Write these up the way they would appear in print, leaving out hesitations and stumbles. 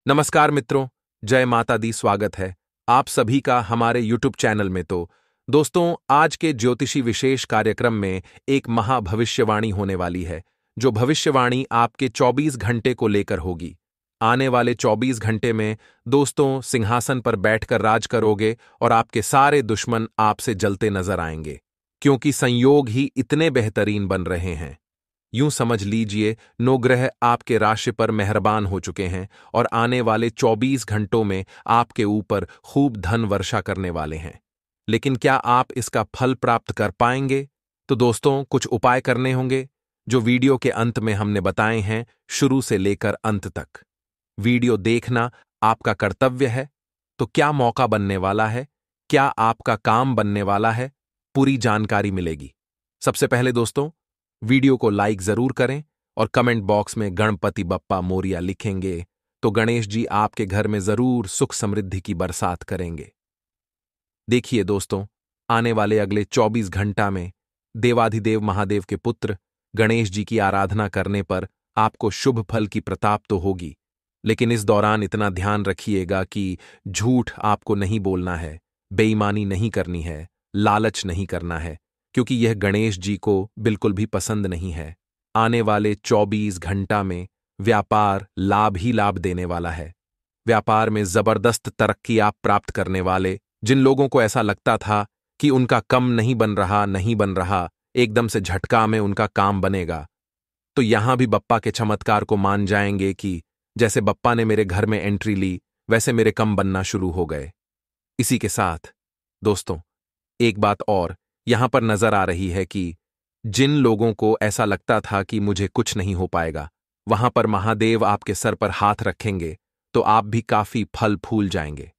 नमस्कार मित्रों, जय माता दी। स्वागत है आप सभी का हमारे YouTube चैनल में। तो दोस्तों, आज के ज्योतिषी विशेष कार्यक्रम में एक महाभविष्यवाणी होने वाली है, जो भविष्यवाणी आपके 24 घंटे को लेकर होगी। आने वाले 24 घंटे में दोस्तों सिंहासन पर बैठकर राज करोगे और आपके सारे दुश्मन आपसे जलते नजर आएंगे, क्योंकि संयोग ही इतने बेहतरीन बन रहे हैं। यूं समझ लीजिए, नौग्रह आपके राशि पर मेहरबान हो चुके हैं और आने वाले 24 घंटों में आपके ऊपर खूब धन वर्षा करने वाले हैं। लेकिन क्या आप इसका फल प्राप्त कर पाएंगे? तो दोस्तों, कुछ उपाय करने होंगे, जो वीडियो के अंत में हमने बताए हैं, शुरू से लेकर अंत तक। वीडियो देखना आपका कर्तव्य है। तो क्या मौका बनने वाला है? क्या आपका काम बनने वाला है? पूरी जानकारी मिलेगी। सबसे पहले दोस्तों, वीडियो को लाइक जरूर करें और कमेंट बॉक्स में गणपति बप्पा मोरिया लिखेंगे तो गणेश जी आपके घर में जरूर सुख समृद्धि की बरसात करेंगे। देखिए दोस्तों, आने वाले अगले 24 घंटा में देवाधिदेव महादेव के पुत्र गणेश जी की आराधना करने पर आपको शुभ फल की प्रताप तो होगी, लेकिन इस दौरान इतना ध्यान रखिएगा कि झूठ आपको नहीं बोलना है, बेईमानी नहीं करनी है, लालच नहीं करना है, क्योंकि यह गणेश जी को बिल्कुल भी पसंद नहीं है। आने वाले 24 घंटा में व्यापार लाभ ही लाभ देने वाला है। व्यापार में जबरदस्त तरक्की आप प्राप्त करने वाले। जिन लोगों को ऐसा लगता था कि उनका कम नहीं बन रहा, एकदम से झटका में उनका काम बनेगा। तो यहां भी बप्पा के चमत्कार को मान जाएंगे कि जैसे बप्पा ने मेरे घर में एंट्री ली, वैसे मेरे कम बनना शुरू हो गए। इसी के साथ दोस्तों, एक बात और यहां पर नजर आ रही है कि जिन लोगों को ऐसा लगता था कि मुझे कुछ नहीं हो पाएगा, वहां पर महादेव आपके सर पर हाथ रखेंगे तो आप भी काफी फल फूल जाएंगे।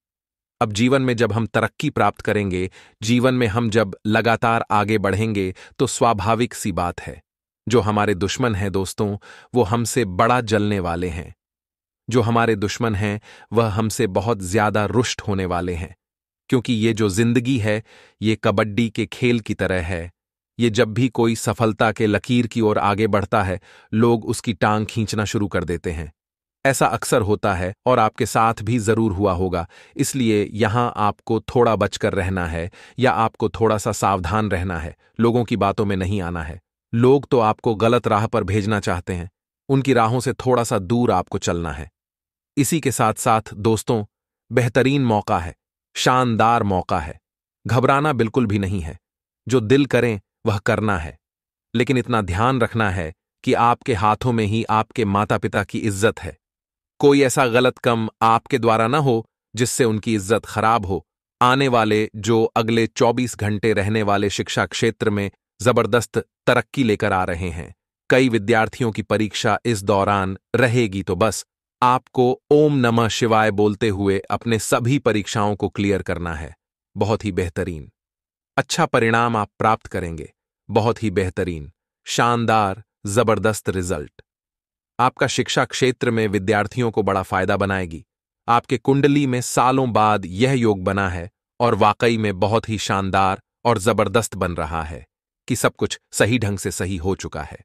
अब जीवन में जब हम तरक्की प्राप्त करेंगे, जीवन में हम जब लगातार आगे बढ़ेंगे, तो स्वाभाविक सी बात है, जो हमारे दुश्मन हैं दोस्तों, वो हमसे बड़ा जलने वाले हैं। जो हमारे दुश्मन हैं वह हमसे बहुत ज्यादा रुष्ट होने वाले हैं, क्योंकि ये जो जिंदगी है, ये कबड्डी के खेल की तरह है। ये जब भी कोई सफलता के लकीर की ओर आगे बढ़ता है, लोग उसकी टांग खींचना शुरू कर देते हैं। ऐसा अक्सर होता है और आपके साथ भी जरूर हुआ होगा। इसलिए यहां आपको थोड़ा बचकर रहना है, या आपको थोड़ा सा सावधान रहना है। लोगों की बातों में नहीं आना है। लोग तो आपको गलत राह पर भेजना चाहते हैं, उनकी राहों से थोड़ा सा दूर आपको चलना है। इसी के साथ साथ दोस्तों, बेहतरीन मौका है, शानदार मौका है। घबराना बिल्कुल भी नहीं है। जो दिल करें वह करना है, लेकिन इतना ध्यान रखना है कि आपके हाथों में ही आपके माता पिता की इज्जत है। कोई ऐसा गलत काम आपके द्वारा ना हो जिससे उनकी इज्जत खराब हो। आने वाले जो अगले 24 घंटे रहने वाले शिक्षा क्षेत्र में जबरदस्त तरक्की लेकर आ रहे हैं। कई विद्यार्थियों की परीक्षा इस दौरान रहेगी, तो बस आपको ओम नमः शिवाय बोलते हुए अपने सभी परीक्षाओं को क्लियर करना है। बहुत ही बेहतरीन अच्छा परिणाम आप प्राप्त करेंगे। बहुत ही बेहतरीन, शानदार, जबरदस्त रिजल्ट आपका शिक्षा क्षेत्र में विद्यार्थियों को बड़ा फायदा बनाएगी। आपके कुंडली में सालों बाद यह योग बना है और वाकई में बहुत ही शानदार और जबरदस्त बन रहा है कि सब कुछ सही ढंग से सही हो चुका है।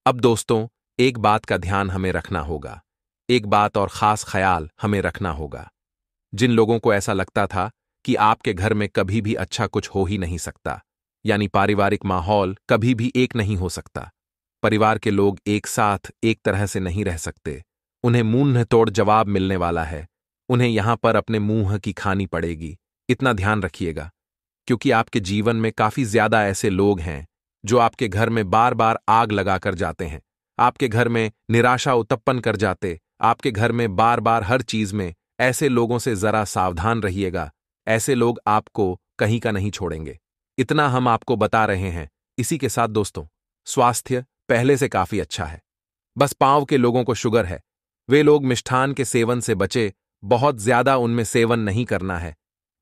अब दोस्तों, एक बात का ध्यान हमें रखना होगा, एक बात और खास ख्याल हमें रखना होगा। जिन लोगों को ऐसा लगता था कि आपके घर में कभी भी अच्छा कुछ हो ही नहीं सकता, यानी पारिवारिक माहौल कभी भी एक नहीं हो सकता, परिवार के लोग एक साथ एक तरह से नहीं रह सकते, उन्हें मुंह तोड़ जवाब मिलने वाला है, उन्हें यहां पर अपने मुंह की खानी पड़ेगी। इतना ध्यान रखिएगा, क्योंकि आपके जीवन में काफी ज्यादा ऐसे लोग हैं जो आपके घर में बार बार आग लगाकर जाते हैं, आपके घर में निराशा उत्पन्न कर जाते, आपके घर में बार बार हर चीज में। ऐसे लोगों से जरा सावधान रहिएगा। ऐसे लोग आपको कहीं का नहीं छोड़ेंगे, इतना हम आपको बता रहे हैं। इसी के साथ दोस्तों, स्वास्थ्य पहले से काफी अच्छा है। बस पांव के लोगों को शुगर है, वे लोग मिष्ठान के सेवन से बचे, बहुत ज्यादा उनमें सेवन नहीं करना है।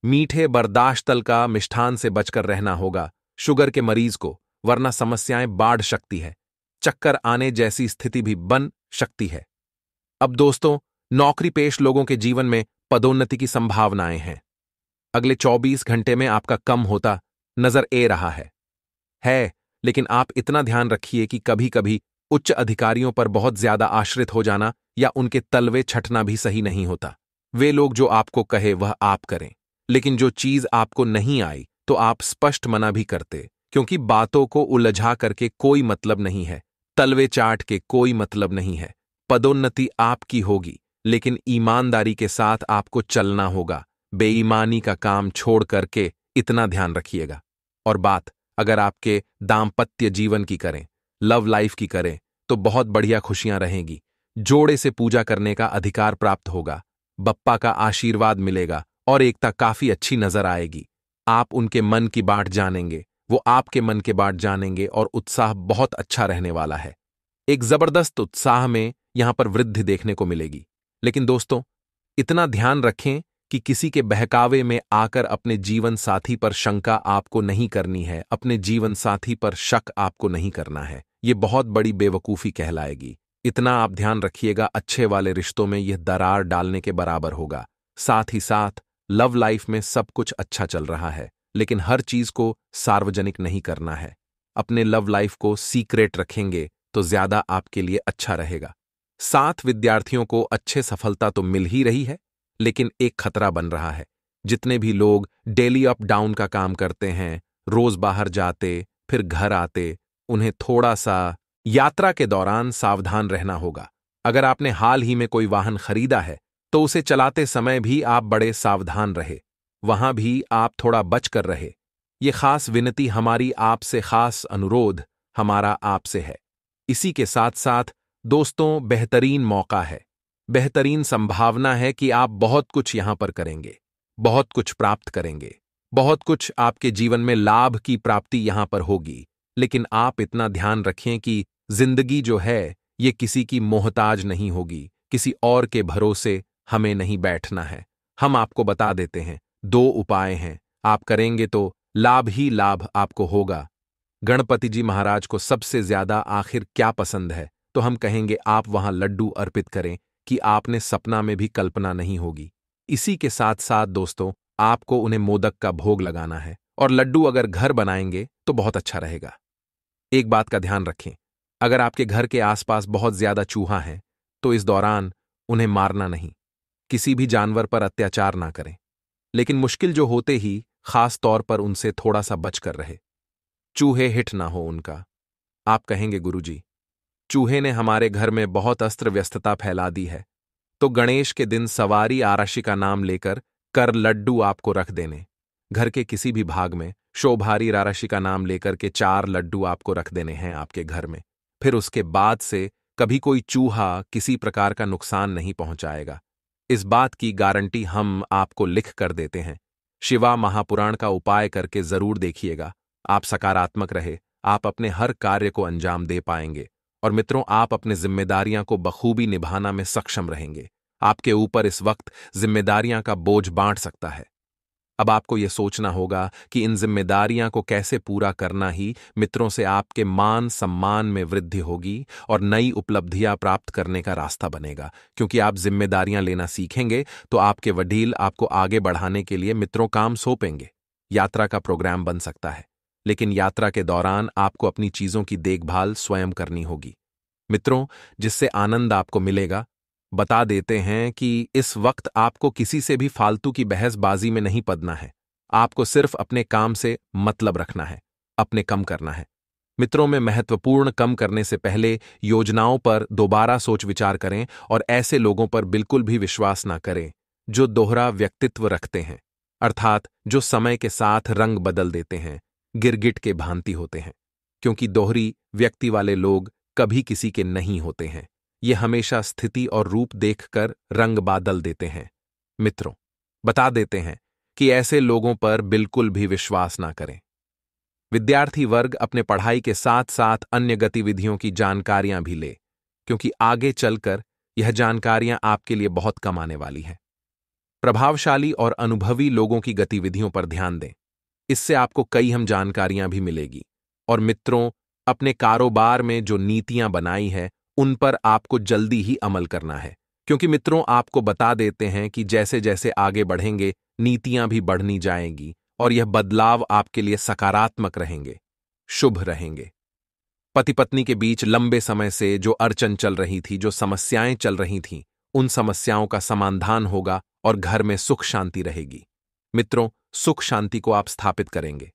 मीठे बर्दाश्तल का मिष्ठान से बचकर रहना होगा शुगर के मरीज को, वरना समस्याएं बढ़ सकती है, चक्कर आने जैसी स्थिति भी बन सकती है। अब दोस्तों, नौकरी पेश लोगों के जीवन में पदोन्नति की संभावनाएं हैं। अगले 24 घंटे में आपका कम होता नजर ए रहा है, लेकिन आप इतना ध्यान रखिए कि कभी कभी उच्च अधिकारियों पर बहुत ज्यादा आश्रित हो जाना या उनके तलवे छटना भी सही नहीं होता। वे लोग जो आपको कहे वह आप करें, लेकिन जो चीज आपको नहीं आई तो आप स्पष्ट मना भी करते, क्योंकि बातों को उलझा करके कोई मतलब नहीं है, तलवे चाट के कोई मतलब नहीं है। पदोन्नति आपकी होगी, लेकिन ईमानदारी के साथ आपको चलना होगा। बेईमानी का काम छोड़ करके इतना ध्यान रखिएगा। और बात अगर आपके दाम्पत्य जीवन की करें, लव लाइफ की करें, तो बहुत बढ़िया खुशियां रहेंगी। जोड़े से पूजा करने का अधिकार प्राप्त होगा, बप्पा का आशीर्वाद मिलेगा और एकता काफी अच्छी नजर आएगी। आप उनके मन की बात जानेंगे, वो आपके मन के बात जानेंगे और उत्साह बहुत अच्छा रहने वाला है। एक जबरदस्त उत्साह में यहां पर वृद्धि देखने को मिलेगी। लेकिन दोस्तों, इतना ध्यान रखें कि किसी के बहकावे में आकर अपने जीवन साथी पर शंका आपको नहीं करनी है, अपने जीवन साथी पर शक आपको नहीं करना है। ये बहुत बड़ी बेवकूफी कहलाएगी। इतना आप ध्यान रखिएगा, अच्छे वाले रिश्तों में यह दरार डालने के बराबर होगा। साथ ही साथ लव लाइफ में सब कुछ अच्छा चल रहा है, लेकिन हर चीज को सार्वजनिक नहीं करना है। अपने लव लाइफ को सीक्रेट रखेंगे तो ज्यादा आपके लिए अच्छा रहेगा। 7 विद्यार्थियों को अच्छे सफलता तो मिल ही रही है, लेकिन एक खतरा बन रहा है। जितने भी लोग डेली अप डाउन का काम करते हैं, रोज बाहर जाते फिर घर आते, उन्हें थोड़ा सा यात्रा के दौरान सावधान रहना होगा। अगर आपने हाल ही में कोई वाहन खरीदा है तो उसे चलाते समय भी आप बड़े सावधान रहे, वहां भी आप थोड़ा बच कर रहे। ये खास विनती हमारी आपसे, खास अनुरोध हमारा आपसे है। इसी के साथ साथ दोस्तों, बेहतरीन मौका है, बेहतरीन संभावना है कि आप बहुत कुछ यहां पर करेंगे, बहुत कुछ प्राप्त करेंगे, बहुत कुछ आपके जीवन में लाभ की प्राप्ति यहां पर होगी। लेकिन आप इतना ध्यान रखें कि जिंदगी जो है ये किसी की मोहताज नहीं होगी, किसी और के भरोसे हमें नहीं बैठना है। हम आपको बता देते हैं, 2 उपाय हैं, आप करेंगे तो लाभ ही लाभ आपको होगा। गणपति जी महाराज को सबसे ज्यादा आखिर क्या पसंद है, तो हम कहेंगे आप वहां लड्डू अर्पित करें कि आपने सपना में भी कल्पना नहीं होगी। इसी के साथ साथ दोस्तों, आपको उन्हें मोदक का भोग लगाना है, और लड्डू अगर घर बनाएंगे तो बहुत अच्छा रहेगा। एक बात का ध्यान रखें, अगर आपके घर के आसपास बहुत ज्यादा चूहा है तो इस दौरान उन्हें मारना नहीं, किसी भी जानवर पर अत्याचार ना करें, लेकिन मुश्किल जो होते ही खास तौर पर उनसे थोड़ा सा बच कर रहे। चूहे हिट ना हो उनका। आप कहेंगे गुरुजी, चूहे ने हमारे घर में बहुत अस्त्र व्यस्तता फैला दी है, तो गणेश के दिन सवारी आराशी का नाम लेकर कर लड्डू आपको रख देने। घर के किसी भी भाग में शोभारी राराशी का नाम लेकर के 4 लड्डू आपको रख देने हैं आपके घर में। फिर उसके बाद से कभी कोई चूहा किसी प्रकार का नुकसान नहीं पहुंचाएगा। इस बात की गारंटी हम आपको लिख कर देते हैं। शिवा महापुराण का उपाय करके जरूर देखिएगा। आप सकारात्मक रहे, आप अपने हर कार्य को अंजाम दे पाएंगे, और मित्रों, आप अपनी जिम्मेदारियां को बखूबी निभाना में सक्षम रहेंगे। आपके ऊपर इस वक्त जिम्मेदारियां का बोझ बांट सकता है। अब आपको यह सोचना होगा कि इन जिम्मेदारियां को कैसे पूरा करना ही मित्रों से आपके मान सम्मान में वृद्धि होगी और नई उपलब्धियां प्राप्त करने का रास्ता बनेगा। क्योंकि आप जिम्मेदारियां लेना सीखेंगे तो आपके वडील आपको आगे बढ़ाने के लिए मित्रों काम सौंपेंगे। यात्रा का प्रोग्राम बन सकता है, लेकिन यात्रा के दौरान आपको अपनी चीजों की देखभाल स्वयं करनी होगी। मित्रों, जिससे आनंद आपको मिलेगा, बता देते हैं कि इस वक्त आपको किसी से भी फालतू की बहसबाजी में नहीं पड़ना है। आपको सिर्फ अपने काम से मतलब रखना है, अपने कम करना है। मित्रों, में महत्वपूर्ण कम करने से पहले योजनाओं पर दोबारा सोच विचार करें और ऐसे लोगों पर बिल्कुल भी विश्वास ना करें जो दोहरा व्यक्तित्व रखते हैं, अर्थात जो समय के साथ रंग बदल देते हैं, गिरगिट के भांति होते हैं। क्योंकि दोहरी व्यक्ति वाले लोग कभी किसी के नहीं होते हैं, ये हमेशा स्थिति और रूप देखकर रंग बादल देते हैं। मित्रों, बता देते हैं कि ऐसे लोगों पर बिल्कुल भी विश्वास ना करें। विद्यार्थी वर्ग अपने पढ़ाई के साथ साथ अन्य गतिविधियों की जानकारियां भी ले, क्योंकि आगे चलकर यह जानकारियां आपके लिए बहुत कम आने वाली हैं। प्रभावशाली और अनुभवी लोगों की गतिविधियों पर ध्यान दें, इससे आपको कई हम जानकारियां भी मिलेगी। और मित्रों, अपने कारोबार में जो नीतियां बनाई है उन पर आपको जल्दी ही अमल करना है, क्योंकि मित्रों, आपको बता देते हैं कि जैसे जैसे आगे बढ़ेंगे नीतियां भी बढ़नी जाएंगी और यह बदलाव आपके लिए सकारात्मक रहेंगे, शुभ रहेंगे। पति पत्नी के बीच लंबे समय से जो अड़चन चल रही थी, जो समस्याएं चल रही थीं, उन समस्याओं का समाधान होगा और घर में सुख शांति रहेगी। मित्रों, सुख शांति को आप स्थापित करेंगे।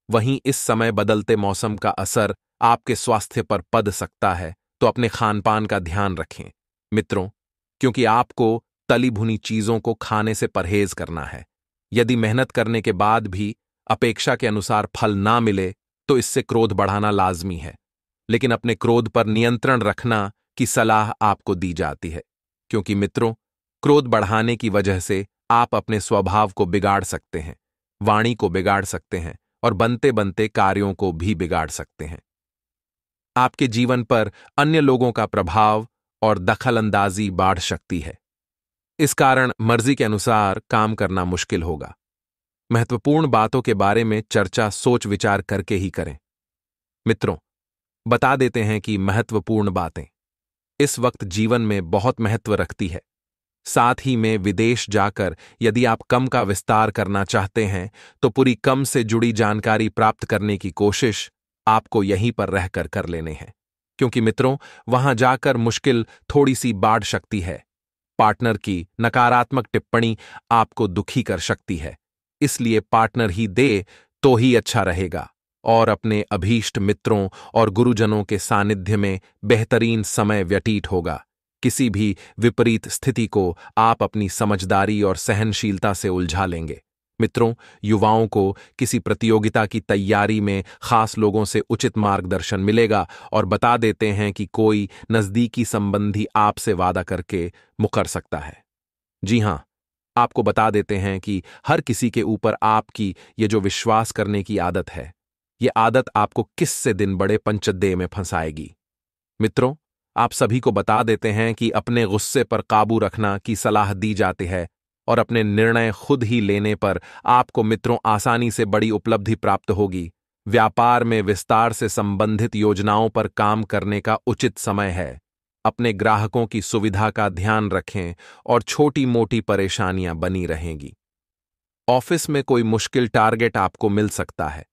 वहीं इस समय बदलते मौसम का असर आपके स्वास्थ्य पर पड़ सकता है, तो अपने खान पान का ध्यान रखें मित्रों, क्योंकि आपको तली भुनी चीजों को खाने से परहेज करना है। यदि मेहनत करने के बाद भी अपेक्षा के अनुसार फल ना मिले तो इससे क्रोध बढ़ाना लाजमी है, लेकिन अपने क्रोध पर नियंत्रण रखना की सलाह आपको दी जाती है, क्योंकि मित्रों, क्रोध बढ़ाने की वजह से आप अपने स्वभाव को बिगाड़ सकते हैं, वाणी को बिगाड़ सकते हैं और बनते बनते कार्यों को भी बिगाड़ सकते हैं। आपके जीवन पर अन्य लोगों का प्रभाव और दखलंदाजी बढ़ सकती है। इस कारण मर्जी के अनुसार काम करना मुश्किल होगा। महत्वपूर्ण बातों के बारे में चर्चा सोच विचार करके ही करें। मित्रों, बता देते हैं कि महत्वपूर्ण बातें इस वक्त जीवन में बहुत महत्व रखती है। साथ ही में विदेश जाकर यदि आप कम का विस्तार करना चाहते हैं तो पूरी कम से जुड़ी जानकारी प्राप्त करने की कोशिश आपको यहीं पर रहकर कर लेने हैं, क्योंकि मित्रों, वहां जाकर मुश्किल थोड़ी सी बढ़ सकती है। पार्टनर की नकारात्मक टिप्पणी आपको दुखी कर सकती है, इसलिए पार्टनर ही दे तो ही अच्छा रहेगा और अपने अभीष्ट मित्रों और गुरुजनों के सानिध्य में बेहतरीन समय व्यतीत होगा। किसी भी विपरीत स्थिति को आप अपनी समझदारी और सहनशीलता से उलझा लेंगे। मित्रों, युवाओं को किसी प्रतियोगिता की तैयारी में खास लोगों से उचित मार्गदर्शन मिलेगा और बता देते हैं कि कोई नजदीकी संबंधी आपसे वादा करके मुकर सकता है। जी हां, आपको बता देते हैं कि हर किसी के ऊपर आपकी ये जो विश्वास करने की आदत है, ये आदत आपको किस से दिन बड़े पंचद्दे में फंसाएगी। मित्रों, आप सभी को बता देते हैं कि अपने गुस्से पर काबू रखना की सलाह दी जाती है और अपने निर्णय खुद ही लेने पर आपको मित्रों आसानी से बड़ी उपलब्धि प्राप्त होगी। व्यापार में विस्तार से संबंधित योजनाओं पर काम करने का उचित समय है। अपने ग्राहकों की सुविधा का ध्यान रखें और छोटी मोटी परेशानियां बनी रहेंगी। ऑफिस में कोई मुश्किल टारगेट आपको मिल सकता है।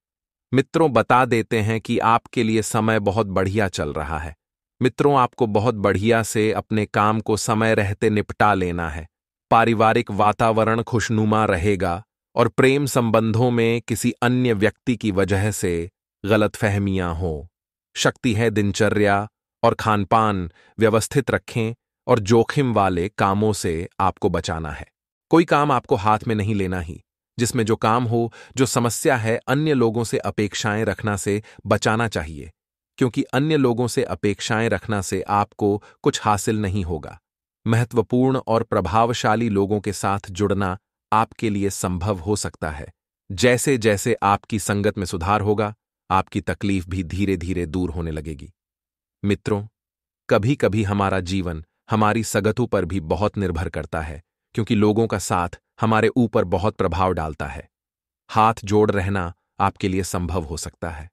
मित्रों, बता देते हैं कि आपके लिए समय बहुत बढ़िया चल रहा है। मित्रों, आपको बहुत बढ़िया से अपने काम को समय रहते निपटा लेना है। पारिवारिक वातावरण खुशनुमा रहेगा और प्रेम संबंधों में किसी अन्य व्यक्ति की वजह से गलतफहमियां हो सकती है। दिनचर्या और खानपान व्यवस्थित रखें और जोखिम वाले कामों से आपको बचाना है। कोई काम आपको हाथ में नहीं लेना ही, जिसमें जो काम हो, जो समस्या है, अन्य लोगों से अपेक्षाएं रखना से बचाना चाहिए, क्योंकि अन्य लोगों से अपेक्षाएं रखना से आपको कुछ हासिल नहीं होगा। महत्वपूर्ण और प्रभावशाली लोगों के साथ जुड़ना आपके लिए संभव हो सकता है। जैसे जैसे आपकी संगत में सुधार होगा, आपकी तकलीफ भी धीरे धीरे दूर होने लगेगी। मित्रों, कभी कभी हमारा जीवन हमारी सगतों पर भी बहुत निर्भर करता है, क्योंकि लोगों का साथ हमारे ऊपर बहुत प्रभाव डालता है। हाथ जोड़ रहना आपके लिए संभव हो सकता है।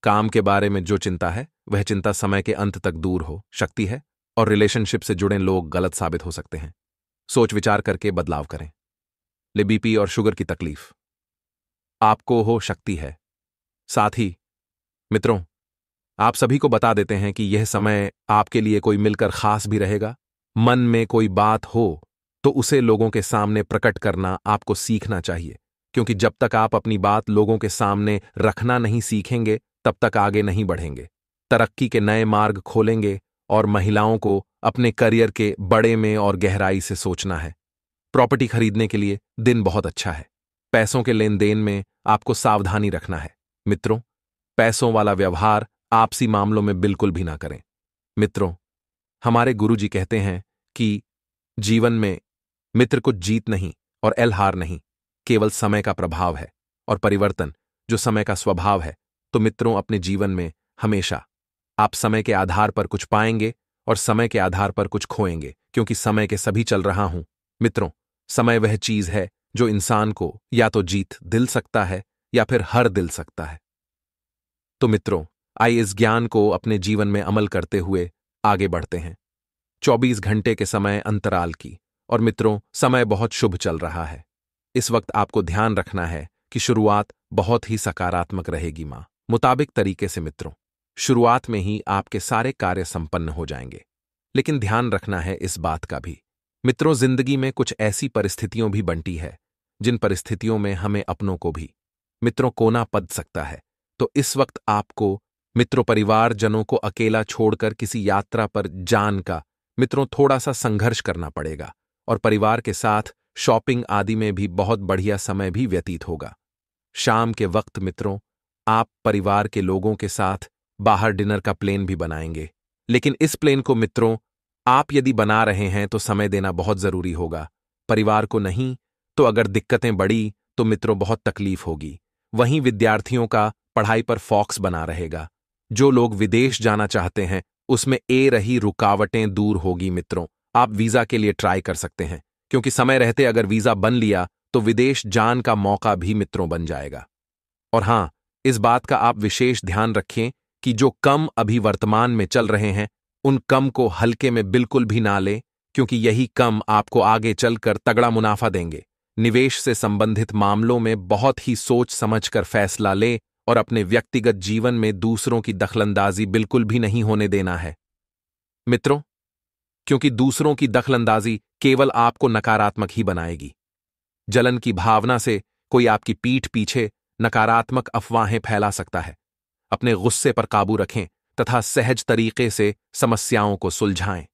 काम के बारे में जो चिंता है, वह चिंता समय के अंत तक दूर हो सकती है और रिलेशनशिप से जुड़े लोग गलत साबित हो सकते हैं। सोच विचार करके बदलाव करें। ले बीपी और शुगर की तकलीफ आपको हो सकती है। साथ ही मित्रों, आप सभी को बता देते हैं कि यह समय आपके लिए कोई मिलकर खास भी रहेगा। मन में कोई बात हो तो उसे लोगों के सामने प्रकट करना आपको सीखना चाहिए, क्योंकि जब तक आप अपनी बात लोगों के सामने रखना नहीं सीखेंगे, तब तक आगे नहीं बढ़ेंगे, तरक्की के नए मार्ग खोलेंगे। और महिलाओं को अपने करियर के बड़े में और गहराई से सोचना है। प्रॉपर्टी खरीदने के लिए दिन बहुत अच्छा है। पैसों के लेन देन में आपको सावधानी रखना है। मित्रों, पैसों वाला व्यवहार आपसी मामलों में बिल्कुल भी ना करें। मित्रों, हमारे गुरुजी कहते हैं कि जीवन में मित्र कुछ जीत नहीं और हार नहीं, केवल समय का प्रभाव है और परिवर्तन जो समय का स्वभाव है। तो मित्रों, अपने जीवन में हमेशा आप समय के आधार पर कुछ पाएंगे और समय के आधार पर कुछ खोएंगे, क्योंकि समय के सभी चल रहा हूं। मित्रों, समय वह चीज है जो इंसान को या तो जीत दिल सकता है या फिर हर दिल सकता है। तो मित्रों, आइए इस ज्ञान को अपने जीवन में अमल करते हुए आगे बढ़ते हैं। 24 घंटे के समय अंतराल की, और मित्रों, समय बहुत शुभ चल रहा है। इस वक्त आपको ध्यान रखना है कि शुरुआत बहुत ही सकारात्मक रहेगी। मुताबिक तरीके से मित्रों, शुरुआत में ही आपके सारे कार्य संपन्न हो जाएंगे। लेकिन ध्यान रखना है इस बात का भी, मित्रों, जिंदगी में कुछ ऐसी परिस्थितियों भी बनती है जिन परिस्थितियों में हमें अपनों को भी, मित्रों, कोना पड़ सकता है। तो इस वक्त आपको मित्रों, परिवारजनों को अकेला छोड़कर किसी यात्रा पर जान का, मित्रों, थोड़ा सा संघर्ष करना पड़ेगा और परिवार के साथ शॉपिंग आदि में भी बहुत बढ़िया समय भी व्यतीत होगा। शाम के वक्त मित्रों, आप परिवार के लोगों के साथ बाहर डिनर का प्लान भी बनाएंगे। लेकिन इस प्लान को मित्रों, आप यदि बना रहे हैं तो समय देना बहुत जरूरी होगा। परिवार को नहीं तो अगर दिक्कतें बढ़ी तो मित्रों बहुत तकलीफ होगी। वहीं विद्यार्थियों का पढ़ाई पर फोकस बना रहेगा। जो लोग विदेश जाना चाहते हैं उसमें रही रुकावटें दूर होगी। मित्रों, आप वीजा के लिए ट्राई कर सकते हैं, क्योंकि समय रहते अगर वीजा बन लिया तो विदेश जान का मौका भी मित्रों बन जाएगा। और हां, इस बात का आप विशेष ध्यान रखें कि जो कम अभी वर्तमान में चल रहे हैं उन कम को हल्के में बिल्कुल भी ना लें, क्योंकि यही कम आपको आगे चलकर तगड़ा मुनाफा देंगे। निवेश से संबंधित मामलों में बहुत ही सोच समझकर फैसला लें और अपने व्यक्तिगत जीवन में दूसरों की दखलंदाजी बिल्कुल भी नहीं होने देना है मित्रों, क्योंकि दूसरों की दखलंदाजी केवल आपको नकारात्मक ही बनाएगी। जलन की भावना से कोई आपकी पीठ पीछे नकारात्मक अफवाहें फैला सकता है। अपने गुस्से पर काबू रखें तथा सहज तरीके से समस्याओं को सुलझाएं।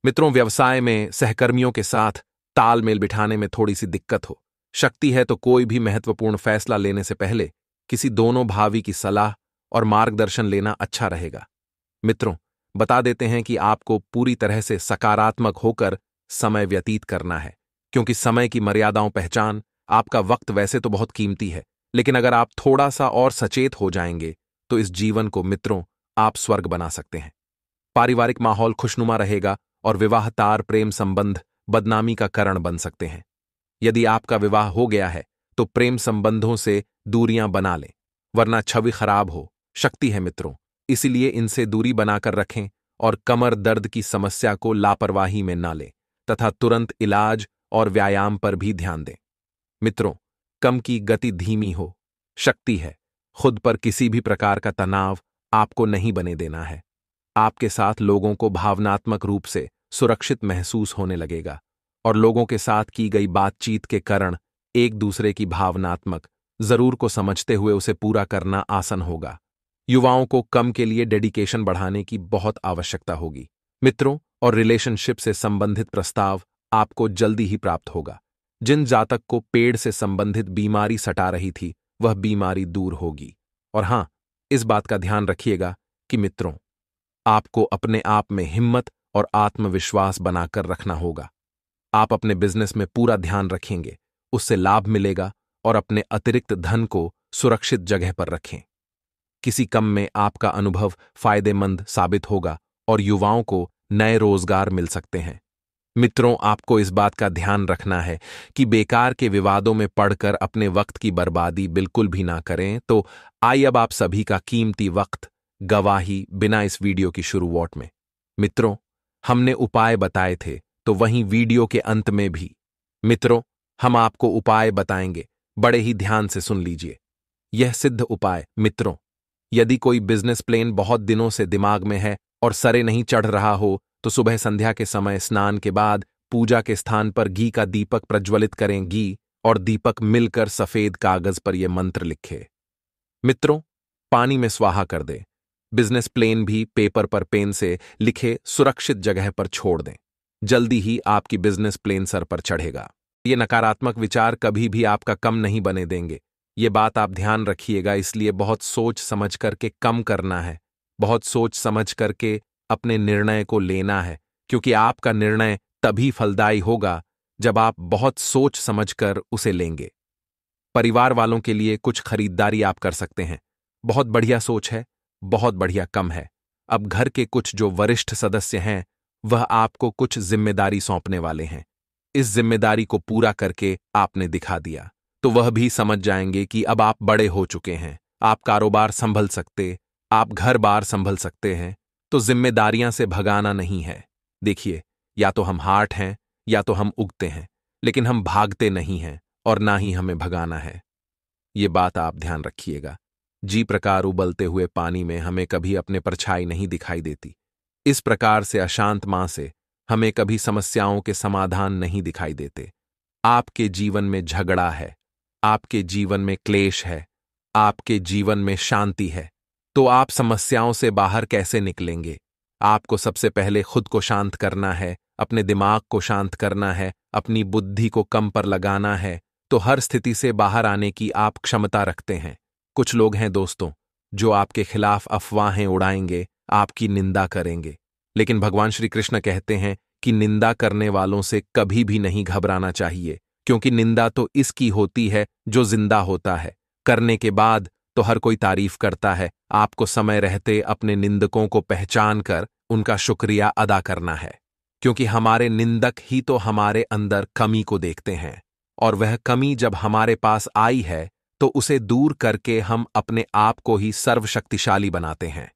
मित्रों, व्यवसाय में सहकर्मियों के साथ तालमेल बिठाने में थोड़ी सी दिक्कत हो सकती है, तो कोई भी महत्वपूर्ण फैसला लेने से पहले किसी दोनों भावी की सलाह और मार्गदर्शन लेना अच्छा रहेगा। मित्रों, बता देते हैं कि आपको पूरी तरह से सकारात्मक होकर समय व्यतीत करना है, क्योंकि समय की मर्यादाओं पहचान। आपका वक्त वैसे तो बहुत कीमती है, लेकिन अगर आप थोड़ा सा और सचेत हो जाएंगे तो इस जीवन को मित्रों आप स्वर्ग बना सकते हैं। पारिवारिक माहौल खुशनुमा रहेगा और विवाह तार प्रेम संबंध बदनामी का कारण बन सकते हैं। यदि आपका विवाह हो गया है तो प्रेम संबंधों से दूरियां बना लें, वरना छवि खराब हो सकती है मित्रों। इसीलिए इनसे दूरी बनाकर रखें और कमर दर्द की समस्या को लापरवाही में ना लें तथा तुरंत इलाज और व्यायाम पर भी ध्यान दें। मित्रों, कम की गति धीमी हो सकती है। खुद पर किसी भी प्रकार का तनाव आपको नहीं बने देना है। आपके साथ लोगों को भावनात्मक रूप से सुरक्षित महसूस होने लगेगा और लोगों के साथ की गई बातचीत के कारण एक दूसरे की भावनात्मक जरूर को समझते हुए उसे पूरा करना आसान होगा। युवाओं को कम के लिए डेडिकेशन बढ़ाने की बहुत आवश्यकता होगी मित्रों, और रिलेशनशिप से संबंधित प्रस्ताव आपको जल्दी ही प्राप्त होगा। जिन जातक को पेड़ से संबंधित बीमारी सता रही थी वह बीमारी दूर होगी। और हां, इस बात का ध्यान रखिएगा कि मित्रों, आपको अपने आप में हिम्मत और आत्मविश्वास बनाकर रखना होगा। आप अपने बिजनेस में पूरा ध्यान रखेंगे, उससे लाभ मिलेगा, और अपने अतिरिक्त धन को सुरक्षित जगह पर रखें। किसी कम में आपका अनुभव फायदेमंद साबित होगा और युवाओं को नए रोजगार मिल सकते हैं। मित्रों, आपको इस बात का ध्यान रखना है कि बेकार के विवादों में पड़कर अपने वक्त की बर्बादी बिल्कुल भी ना करें। तो आइए अब आप सभी का कीमती वक्त गवाही बिना इस वीडियो की शुरुआत में मित्रों हमने उपाय बताए थे, तो वहीं वीडियो के अंत में भी मित्रों हम आपको उपाय बताएंगे। बड़े ही ध्यान से सुन लीजिए यह सिद्ध उपाय। मित्रों, यदि कोई बिजनेस प्लान बहुत दिनों से दिमाग में है और सरे नहीं चढ़ रहा हो तो सुबह संध्या के समय स्नान के बाद पूजा के स्थान पर घी का दीपक प्रज्वलित करें। घी और दीपक मिलकर सफेद कागज पर यह मंत्र लिखे। मित्रों, पानी में स्वाहा कर दें। बिजनेस प्लान भी पेपर पर पेन से लिखे सुरक्षित जगह पर छोड़ दें। जल्दी ही आपकी बिजनेस प्लान सर पर चढ़ेगा। ये नकारात्मक विचार कभी भी आपका कम नहीं बने देंगे। ये बात आप ध्यान रखिएगा, इसलिए बहुत सोच समझ करके कम करना है। बहुत सोच समझ करके अपने निर्णय को लेना है, क्योंकि आपका निर्णय तभी फलदायी होगा जब आप बहुत सोच समझकर उसे लेंगे। परिवार वालों के लिए कुछ खरीदारी आप कर सकते हैं। बहुत बढ़िया सोच है, बहुत बढ़िया कम है। अब घर के कुछ जो वरिष्ठ सदस्य हैं वह आपको कुछ जिम्मेदारी सौंपने वाले हैं। इस जिम्मेदारी को पूरा करके आपने दिखा दिया तो वह भी समझ जाएंगे कि अब आप बड़े हो चुके हैं। आप कारोबार संभल सकते, आप घर बार संभल सकते हैं। तो जिम्मेदारियां से भगाना नहीं है। देखिए, या तो हम हार्ट हैं या तो हम उगते हैं, लेकिन हम भागते नहीं हैं और ना ही हमें भगाना है। ये बात आप ध्यान रखिएगा। जी प्रकार उबलते हुए पानी में हमें कभी अपने परछाई नहीं दिखाई देती। इस प्रकार से अशांत मां से हमें कभी समस्याओं के समाधान नहीं दिखाई देते। आपके जीवन में झगड़ा है, आपके जीवन में क्लेश है, आपके जीवन में शांति है, तो आप समस्याओं से बाहर कैसे निकलेंगे? आपको सबसे पहले खुद को शांत करना है, अपने दिमाग को शांत करना है, अपनी बुद्धि को कम पर लगाना है, तो हर स्थिति से बाहर आने की आप क्षमता रखते हैं। कुछ लोग हैं दोस्तों, जो आपके खिलाफ अफवाहें उड़ाएंगे, आपकी निंदा करेंगे, लेकिन भगवान श्री कृष्ण कहते हैं कि निंदा करने वालों से कभी भी नहीं घबराना चाहिए, क्योंकि निंदा तो इसकी होती है जो जिंदा होता है। करने के बाद तो हर कोई तारीफ करता है। आपको समय रहते अपने निंदकों को पहचान कर उनका शुक्रिया अदा करना है, क्योंकि हमारे निंदक ही तो हमारे अंदर कमी को देखते हैं, और वह कमी जब हमारे पास आई है तो उसे दूर करके हम अपने आप को ही सर्वशक्तिशाली बनाते हैं।